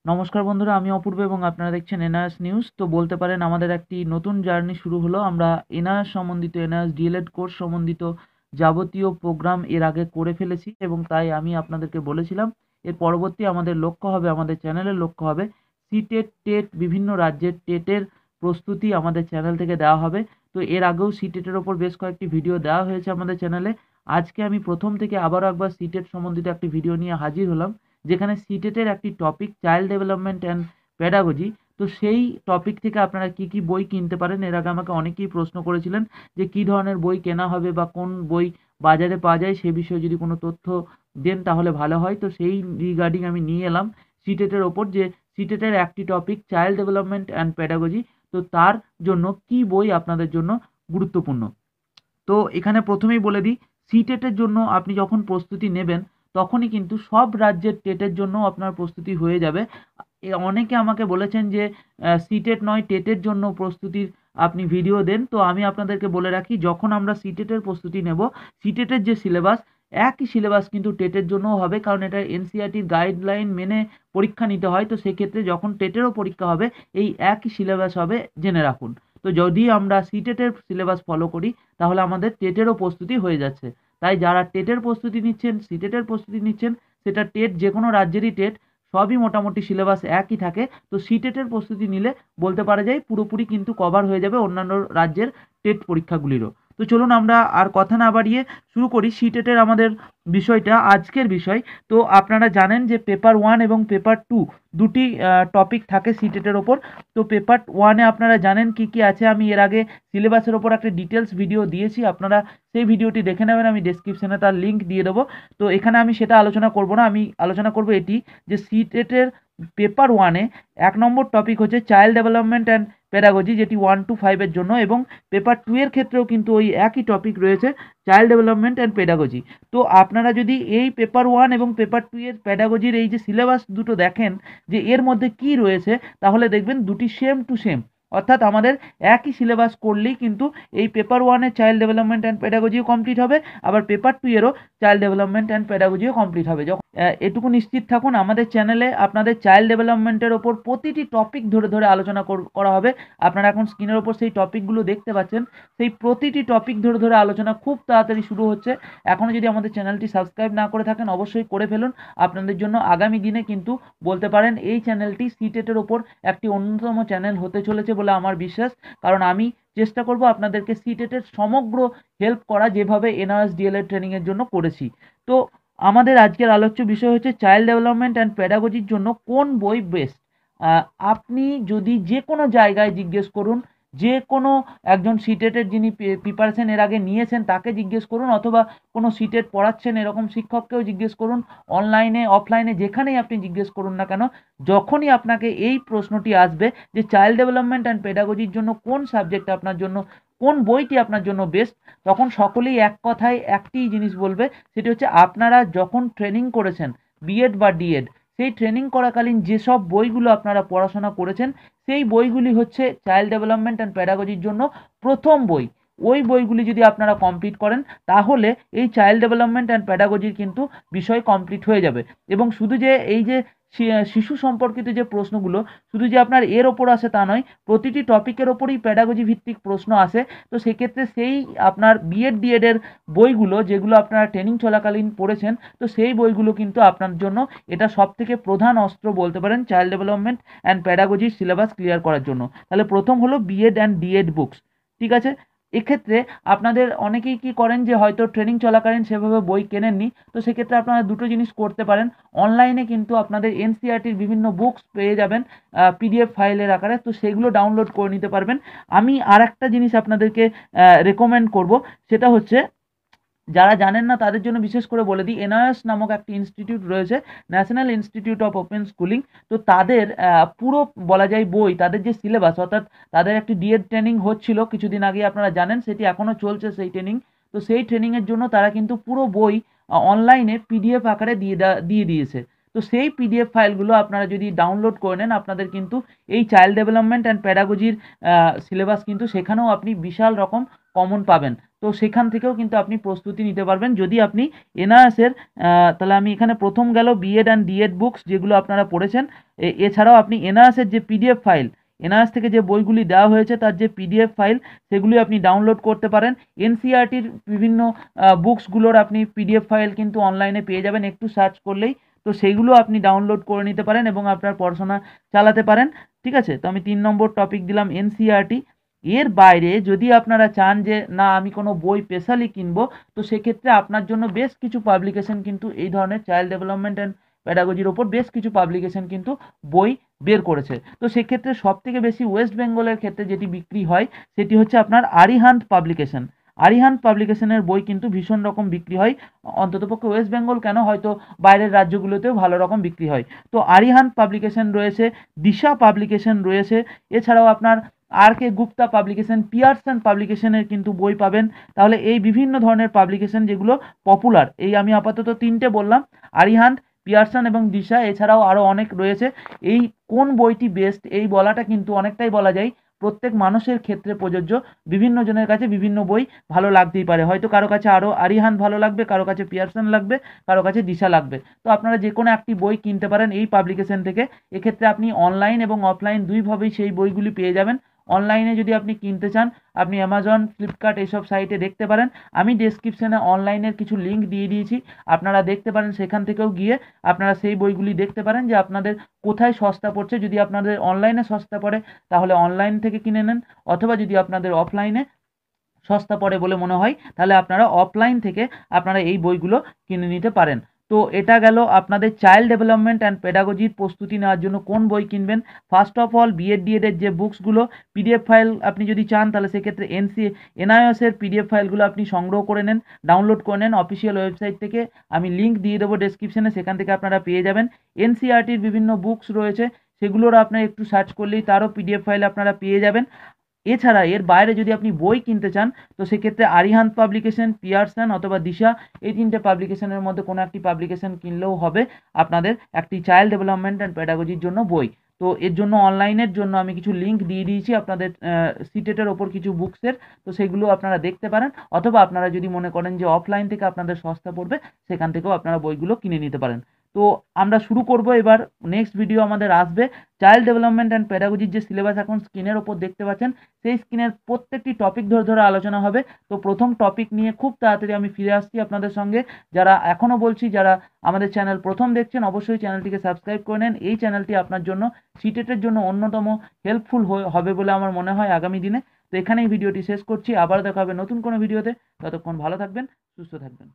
নমস্কার বন্ধুরা, আমি অপূর্ব এবং আপনারা দেখছেন এনআরএস নিউজ। তো বলতে পারেন আমাদের একটি নতুন জার্নি শুরু হলো। আমরা এনআরএস সম্বন্ধিত এনআরএস ডিএলএড কোর্স সম্বন্ধিত যাবতীয় প্রোগ্রাম এর আগে করে ফেলেছি এবং তাই আমি আপনাদেরকে বলেছিলাম এর পরবর্তী আমাদের লক্ষ্য হবে, আমাদের চ্যানেলের লক্ষ্য হবে সিটেট, টেট, বিভিন্ন রাজ্যের টেটের প্রস্তুতি আমাদের চ্যানেল থেকে দেওয়া হবে। তো এর আগেও সিটেটের ওপর বেশ কয়েকটি ভিডিও দেওয়া হয়েছে আমাদের চ্যানেলে। আজকে আমি প্রথম থেকে আবারও একবার সিটেট সম্বন্ধিত একটি ভিডিও নিয়ে হাজির হলাম, যেখানে সিটেটের একটি topic child development and pedagogy. তো সেই টপিক থেকে আপনারা কি কি বই কিনতে পারেন, এর আগে আমাকে অনেকেই প্রশ্ন করেছিলেন যে কী ধরনের বই কেনা হবে বা কোন বই বাজারে পাওয়া যায়, সে বিষয়ে যদি কোনো তথ্য দেন তাহলে ভালো হয়। তো সেই রিগার্ডিং আমি নিয়ে এলাম সিটেটের ওপর, যে সিটেটের একটি topic child development and pedagogy, তো তার জন্য কি বই আপনাদের জন্য গুরুত্বপূর্ণ। তো এখানে প্রথমেই বলে দিই, সিটেটের জন্য আপনি যখন প্রস্তুতি নেবেন তখনই কিন্তু সব রাজ্যের টেটের জন্য আপনার প্রস্তুতি হয়ে যাবে। অনেকে আমাকে বলেছেন যে সিটেট নয় টেটের জন্য প্রস্তুতির আপনি ভিডিও দেন। তো আমি আপনাদেরকে বলে রাখি, যখন আমরা সিটেটের প্রস্তুতি নেব, সিটেটের যে সিলেবাস, একই সিলেবাস কিন্তু টেটের জন্যও হবে, কারণ এটা এনসিইআরটির গাইডলাইন মেনে পরীক্ষা নিতে হয়। তো সেক্ষেত্রে যখন টেটেরও পরীক্ষা হবে এই একই সিলেবাস হবে, জেনে রাখুন। তো যদি আমরা সিটেটের সিলেবাস ফলো করি তাহলে আমাদের টেটেরও প্রস্তুতি হয়ে যাচ্ছে। তাই যারা টেটের প্রস্তুতি নিচ্ছেন, সিটেটের প্রস্তুতি নিচ্ছেন, সেটা টেট যে কোনো রাজ্যেরই টেট, সবই মোটামুটি সিলেবাস একই থাকে। তো সিটেটের প্রস্তুতি নিলে বলতে পারা যায় পুরোপুরি কিন্তু কভার হয়ে যাবে অন্যান্য রাজ্যের টেট পরীক্ষাগুলিরও। তো চলুন আমরা আর কথা না বাড়িয়ে শুরু করি সিটেটের আমাদের বিষয়টা, আজকের বিষয়। তো আপনারা জানেন যে পেপার 1 এবং পেপার 2 দুটি টপিক থাকে সিটেটের ওপর। তো পেপার 1-এ আপনারা জানেন কি কি আছে। আমি এর আগে সিলেবাসের ওপর একটা ডিটেলস ভিডিও দিয়েছি, আপনারা সেই ভিডিওটি দেখে নেবেন, আমি ডেসক্রিপশনে তার লিঙ্ক দিয়ে দেবো। তো এখানে আমি সেটা আলোচনা করব না, আমি আলোচনা করব এটি যে সিটেটের পেপার 1-এ 1 নম্বর টপিক হচ্ছে চাইল্ড ডেভেলপমেন্ট অ্যান্ড প্যাডাগজি, যেটি 1 to 5-এর জন্য, এবং পেপার 2 এর ক্ষেত্রেও কিন্তু ওই একই টপিক রয়েছে, চাইল্ড ডেভেলপমেন্ট অ্যান্ড প্যাডাগজি। তো আপনারা যদি এই পেপার 1 এবং পেপার 2 এর প্যাডাগজির এই যে সিলেবাস দুটো দেখেন যে এর মধ্যে কি রয়েছে, তাহলে দেখবেন দুটি সেম টু সেম, অর্থাৎ আমাদের একই সিলেবাস করলেই কিন্তু এই পেপার 1-এর চাইল্ড ডেভেলপমেন্ট অ্যান্ড প্যাডাগজিও কমপ্লিট হবে, আবার পেপার 2 এরও চাইল্ড ডেভেলপমেন্ট অ্যান্ড প্যাডাগজিও কমপ্লিট হবে। যখন এটুকু নিশ্চিত থাকুন, আমাদের চ্যানেলে আপনাদের চাইল্ড ডেভেলপমেন্টের ওপর প্রতিটি টপিক ধরে ধরে আলোচনা করা হবে। আপনারা এখন স্ক্রিনের ওপর সেই টপিকগুলো দেখতে পাচ্ছেন, সেই প্রতিটি টপিক ধরে ধরে আলোচনা খুব তাড়াতাড়ি শুরু হচ্ছে। এখনও যদি আমাদের চ্যানেলটি সাবস্ক্রাইব না করে থাকেন অবশ্যই করে ফেলুন। আপনাদের জন্য আগামী দিনে কিন্তু বলতে পারেন এই চ্যানেলটি সিটেটের ওপর একটি অন্যতম চ্যানেল হতে চলেছে বলে আমার বিশ্বাস, কারণ আমি চেষ্টা করব আপনাদেরকে সিটেটের সমগ্র হেল্প করা, যেভাবে এনআরএস ডিএলএড ট্রেনিংয়ের জন্য করেছি। তো আমাদের আজকের আলোচ্য বিষয় হচ্ছে চাইল্ড ডেভেলপমেন্ট অ্যান্ড প্যাডাগজির জন্য কোন বই বেস্ট। আপনি যদি যে কোনো জায়গায় জিজ্ঞেস করুন, যে কোনো একজন সিটেটের যিনি প্রিপারেশন এর আগে নিয়েছেন তাকে জিজ্ঞেস করুন, অথবা কোনো সিটেট পড়াচ্ছেন এরকম শিক্ষককেও জিজ্ঞেস করুন, অনলাইনে অফলাইনে যেখানেই আপনি জিজ্ঞেস করুন না কেন, যখনই আপনাকে এই প্রশ্নটি আসবে যে চাইল্ড ডেভেলপমেন্ট অ্যান্ড পেডাগজির জন্য কোন সাবজেক্ট আপনার জন্য, কোন বইটি আপনার জন্য বেস্ট, তখন সকলেই এক কথায় একটি জিনিস বলবে, সেটি হচ্ছে আপনারা যখন ট্রেনিং করেছেন বিএড বা ডিএড, সেই ট্রেনিং করাকালীন যেসব বইগুলো আপনারা পড়াশোনা করেছেন সেই বইগুলি হচ্ছে চাইল্ড ডেভেলপমেন্ট অ্যান্ড প্যাডাগজির জন্য প্রথম বই। ওই বইগুলি যদি আপনারা কমপ্লিট করেন তাহলে এই চাইল্ড ডেভেলপমেন্ট অ্যান্ড প্যাডাগজির কিন্তু বিষয় কমপ্লিট হয়ে যাবে। এবং শুধু যে এই যে শিশু সম্পর্কিত যে প্রশ্নগুলো শুধু যে আপনার এর ওপর আসে তা নয়, প্রতিটি টপিকের ওপরই প্যাডাগজি ভিত্তিক প্রশ্ন আসে। তো সেক্ষেত্রে সেই আপনার বিএড ডিএডের বইগুলো যেগুলো আপনারা ট্রেনিং চলাকালীন পড়েছেন, তো সেই বইগুলো কিন্তু আপনার জন্য এটা সবথেকে প্রধান অস্ত্র বলতে পারেন চাইল্ড ডেভেলপমেন্ট অ্যান্ড প্যাডাগজির সিলেবাস ক্লিয়ার করার জন্য। তাহলে প্রথম হলো বিএড অ্যান্ড ডিএড বুকস, ঠিক আছে। এক্ষেত্রে আপনাদের অনেকেই কি করেন যে হয়তো ট্রেনিং চলাকালীন সেভাবে বই কেনেননি, তো সেক্ষেত্রে আপনারা দুটো জিনিস করতে পারেন। অনলাইনে কিন্তু আপনাদের এনসিইআরটির বিভিন্ন বুকস পেয়ে যাবেন পিডিএফ ফাইলের আকারে, তো সেগুলো ডাউনলোড করে নিতে পারবেন। আমি আর একটা জিনিস আপনাদেরকে রেকমেন্ড করব, সেটা হচ্ছে যারা জানেন না তাদের জন্য বিশেষ করে বলে দিই, এনআইএস নামক একটি ইনস্টিটিউট রয়েছে, national institute of open schooling. তো তাদের পুরো বলা যায় বই, তাদের যে সিলেবাস, অর্থাৎ তাদের একটি ডিএড ট্রেনিং হচ্ছিল কিছুদিন আগে, আপনারা জানেন সেটি এখনও চলছে সেই ট্রেনিং। তো সেই ট্রেনিংয়ের জন্য তারা কিন্তু পুরো বই অনলাইনে পিডিএফ আকারে দিয়ে দিয়েছে। তো সেই পিডিএফ ফাইলগুলো আপনারা যদি ডাউনলোড করে নেন, আপনাদের কিন্তু এই চাইল্ড ডেভেলপমেন্ট অ্যান্ড প্যাডাগজির সিলেবাস কিন্তু সেখানেও আপনি বিশাল রকম কমন পাবেন। তো সেখান থেকেও কিন্তু আপনি প্রস্তুতি নিতে পারবেন যদি আপনি এনআইএসের তাহলে আমি এখানে প্রথম গেল বিএড অ্যান্ড ডিএড বুকস যেগুলো আপনারা পড়েছেন। এছাড়াও আপনি এনআইএসের যে পিডিএফ ফাইল, এনআইএস থেকে যে বইগুলি দেওয়া হয়েছে তার যে পিডিএফ ফাইল সেগুলি আপনি ডাউনলোড করতে পারেন। এনসিইআরটির বিভিন্ন বুকসগুলোর আপনি পিডিএফ ফাইল কিন্তু অনলাইনে পেয়ে যাবেন একটু সার্চ করলেই। তো সেইগুলো আপনি ডাউনলোড করে নিতে পারেন এবং আপনার পড়াশোনা চালাতে পারেন। ঠিক আছে, তো আমি 3 নম্বর টপিক দিলাম এনসিইআরটি। এর বাইরে যদি আপনারা চান যে না আমি কোনো বই স্পেশালি কিনবো, তো সেক্ষেত্রে আপনার জন্য বেশ কিছু পাবলিকেশন কিন্তু এই ধরনের চাইল্ড ডেভেলপমেন্ট অ্যান্ড প্যাডাগজির ওপর বেশ কিছু পাবলিকেশন কিন্তু বই বের করেছে। তো সেক্ষেত্রে সবথেকে বেশি ওয়েস্ট বেঙ্গলের ক্ষেত্রে যেটি বিক্রি হয় সেটি হচ্ছে আপনার আরিহান্ত পাবলিকেশন। আরিহান্ত পাবলিকেশনের বই কিন্তু ভীষণ রকম বিক্রি হয়, অন্ততপক্ষে ওয়েস্ট বেঙ্গল কেন, হয়তো বাইরের রাজ্যগুলোতেও ভালো রকম বিক্রি হয়। তো আরিহান্ত পাবলিকেশন রয়েছে, দিশা পাবলিকেশন রয়েছে, এছাড়াও আপনার আর কে গুপ্তা পাবলিকেশন, পিয়ারসন পাবলিকেশনের কিন্তু বই পাবেন। তাহলে এই বিভিন্ন ধরনের পাবলিকেশন যেগুলো পপুলার, এই আমি আপাতত 3টে বললাম, আরিহান্ত, পিয়ারসন এবং দিশা, এছাড়াও আরও অনেক রয়েছে। এই কোন বইটি বেস্ট এই বলাটা কিন্তু অনেকটাই বলা যায় প্রত্যেক মানুষের ক্ষেত্রে প্রযোজ্য। বিভিন্ন জনের কাছে বিভিন্ন বই ভালো লাগতেই পারে, হয়তো কারো কাছে আরও আরিহান্ত ভালো লাগবে, কারো কাছে পিয়ারসন লাগবে, কারো কাছে দিশা লাগবে। তো আপনারা যে কোনো একটি বই কিনতে পারেন এই পাবলিকেশন থেকে। এক্ষেত্রে আপনি অনলাইন এবং অফলাইন দুইভাবেই সেই বইগুলি পেয়ে যাবেন। অনলাইনে যদি আপনি কিনতে চান আপনি অ্যামাজন, ফ্লিপকার্ট এইসব সাইটে দেখতে পারেন। আমি ডেসক্রিপশনে অনলাইনের কিছু লিঙ্ক দিয়ে দিয়েছি, আপনারা দেখতে পারেন, সেখান থেকেও গিয়ে আপনারা সেই বইগুলি দেখতে পারেন যে আপনাদের কোথায় সস্তা পড়ছে। যদি আপনাদের অনলাইনে সস্তা পড়ে তাহলে অনলাইন থেকে কিনে নেন, অথবা যদি আপনাদের অফলাইনে সস্তা পড়ে বলে মনে হয় তাহলে আপনারা অফলাইন থেকে আপনারা এই বইগুলো কিনে নিতে পারেন। তো এটা গেল আপনাদের চাইল্ড ডেভেলপমেন্ট অ্যান্ড পেডাগজির প্রস্তুতি নেওয়ার জন্য কোন বই কিনবেন। ফার্স্ট অফ অল বিএড ডিএডের যে বুকসগুলো পিডিএফ ফাইল আপনি যদি চান তাহলে সেক্ষেত্রে এনআইএসের পিডিএফ ফাইলগুলো আপনি সংগ্রহ করে নেন, ডাউনলোড করে নেন অফিসিয়াল ওয়েবসাইট থেকে, আমি লিঙ্ক দিয়ে দেবো ডেসক্রিপশনে, সেখান থেকে আপনারা পেয়ে যাবেন। এনসিইআরটির বিভিন্ন বুকস রয়েছে সেগুলোর আপনার একটু সার্চ করলেই তারও পিডিএফ ফাইল আপনারা পেয়ে যাবেন। এছাড়া এর বাইরে যদি আপনি বই কিনতে চান তো সেক্ষেত্রে আরিহান্ত পাবলিকেশন, পিয়ারসন অথবা দিশা, এই 3টে পাবলিকেশনের মধ্যে কোনো একটি পাবলিকেশন কিনলেও হবে আপনাদের একটি চাইল্ড ডেভেলপমেন্ট অ্যান্ড প্যাডাগজির জন্য বই। তো এর জন্য অনলাইনের জন্য আমি কিছু লিঙ্ক দিয়ে দিয়েছি আপনাদের সিটেটের ওপর কিছু বুকসের, তো সেগুলো আপনারা দেখতে পারেন, অথবা আপনারা যদি মনে করেন যে অফলাইন থেকে আপনাদের সস্তা পড়বে সেখান থেকেও আপনারা বইগুলো কিনে নিতে পারেন। তো আমরা শুরু করব এবার, নেক্সট ভিডিও আমাদের আসবে চাইল্ড ডেভেলপমেন্ট অ্যান্ড প্যাডাগজির যে সিলেবাস এখন স্ক্রিনের ওপর দেখতে পাচ্ছেন সেই স্ক্রিনের প্রত্যেকটি টপিক ধরে ধরে আলোচনা হবে। তো প্রথম টপিক নিয়ে খুব তাড়াতাড়ি আমি ফিরে আসছি আপনাদের সঙ্গে। যারা এখনও বলছি যারা আমাদের চ্যানেল প্রথম দেখছেন অবশ্যই চ্যানেলটিকে সাবস্ক্রাইব করে নেন। এই চ্যানেলটি আপনার জন্য সিটেটের জন্য অন্যতম হেল্পফুল হবে বলে আমার মনে হয় আগামী দিনে। তো এখানেই ভিডিওটি শেষ করছি, আবার দেখা হবে নতুন কোনো ভিডিওতে। ততক্ষণ ভালো থাকবেন, সুস্থ থাকবেন।